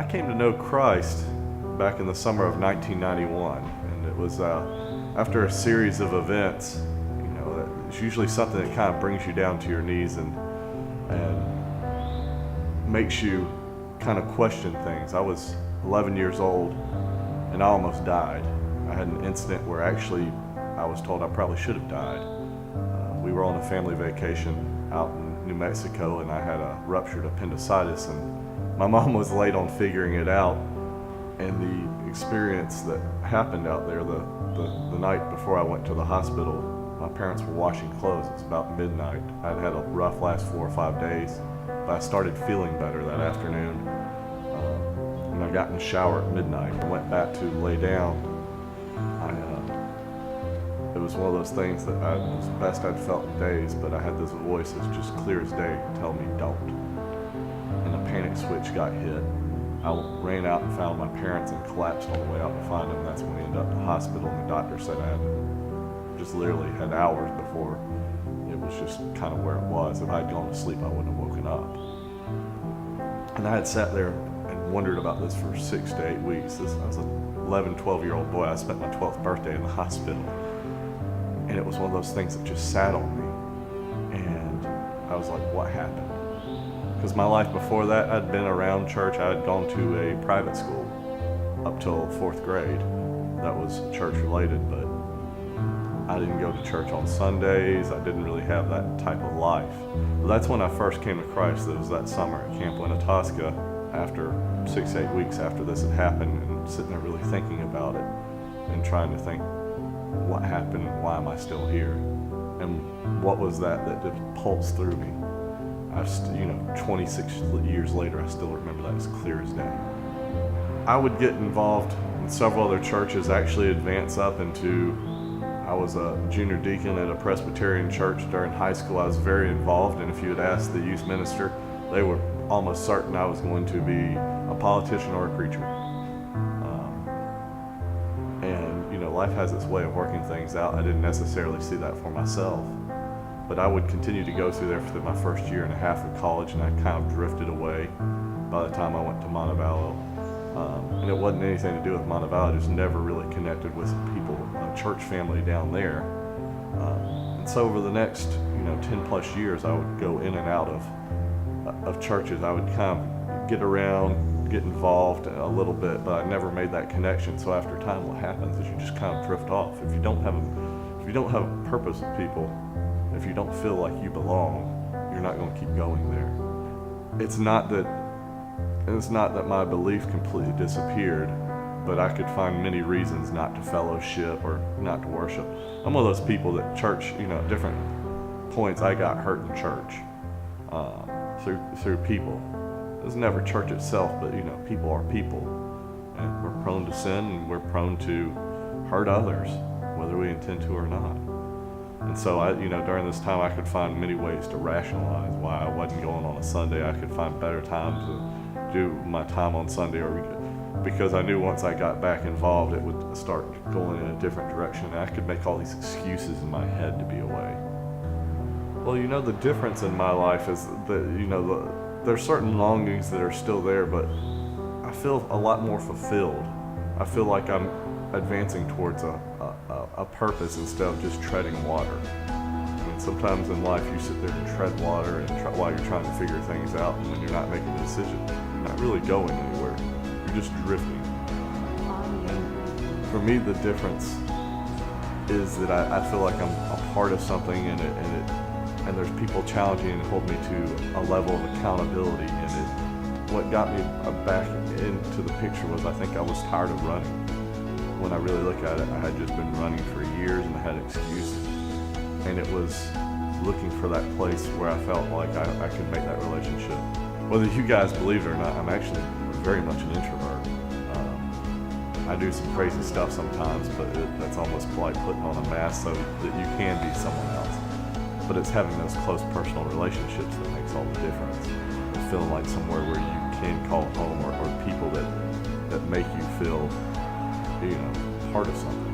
I came to know Christ back in the summer of 1991, and it was after a series of events. It's usually something that kind of brings you down to your knees and makes you kind of question things. I was 11 years old, and I almost died. I had an incident where actually I was told I probably should have died. We were on a family vacation out in New Mexico, and I had a ruptured appendicitis, and my mom was late on figuring it out. And the experience that happened out there, the night before I went to the hospital, my parents were washing clothes. It was about midnight. I'd had a rough last 4 or 5 days, but I started feeling better that afternoon. And I got in the shower at midnight. I went back to lay down. It was one of those things that it was the best I'd felt in days, but I had this voice that's just clear as day tell me don't. And a panic switch got hit. I ran out and found my parents and collapsed on the way out to find them. That's when we ended up in the hospital, and the doctor said I had just literally had hours before it was just kind of where it was. If I'd gone to sleep, I wouldn't have woken up. And I had sat there and wondered about this for 6 to 8 weeks. I was an 11, 12-year-old boy. I spent my 12th birthday in the hospital. And it was one of those things that just sat on me. And I was like, what happened? Because my life before that, I'd been around church. I had gone to a private school up till 4th grade. That was church related, but I didn't go to church on Sundays. I didn't really have that type of life. But that's when I first came to Christ. It was that summer at Camp Winnetoska, after 6, 8 weeks after this had happened, and sitting there really thinking about it and trying to think, what happened and why am I still here? And what was that just pulsed through me? 26 years later, I still remember that as clear as day. I would get involved in several other churches, actually advance up into, I was a junior deacon at a Presbyterian church during high school. I was very involved, and if you had asked the youth minister, they were almost certain I was going to be a politician or a preacher. Life has its way of working things out. I didn't necessarily see that for myself, but I would continue to go through there for my first year and a half of college, and I kind of drifted away by the time I went to Montevallo. And it wasn't anything to do with Montevallo, I just never really connected with people, a church family down there. And so over the next 10 plus years, I would go in and out of churches. I would kind of get around, get involved a little bit, but I never made that connection. So after time, what happens is you just kind of drift off. If you don't have a purpose with people, if you don't feel like you belong, you're not going to keep going there. It's not that my belief completely disappeared, but I could find many reasons not to fellowship or not to worship. I'm one of those people that church, at different points, I got hurt in church through people. It was never church itself, but people are people, and we're prone to sin, and we're prone to hurt others, whether we intend to or not. And so during this time, I could find many ways to rationalize why I wasn't going on a Sunday. I could find better times to do my time on Sunday, or because I knew once I got back involved, it would start going in a different direction, and I could make all these excuses in my head to be away. Well, the difference in my life is that there's certain longings that are still there, but I feel a lot more fulfilled. I feel like I'm advancing towards a purpose instead of just treading water. Sometimes in life you sit there and tread water while you're trying to figure things out, and when you're not making a decision, you're not really going anywhere. You're just drifting. And for me, the difference is that I feel like I'm a part of something, and there's people challenging and hold me to a level of accountability. And what got me back into the picture was I think I was tired of running. When I really look at it, I had just been running for years and I had excuses. And it was looking for that place where I felt like I could make that relationship. Whether you guys believe it or not, I'm actually very much an introvert. I do some crazy stuff sometimes, but that's almost like putting on a mask so that you can be someone else. But it's having those close personal relationships that makes all the difference. And feeling like somewhere where you can call home, or people that make you feel, part of something.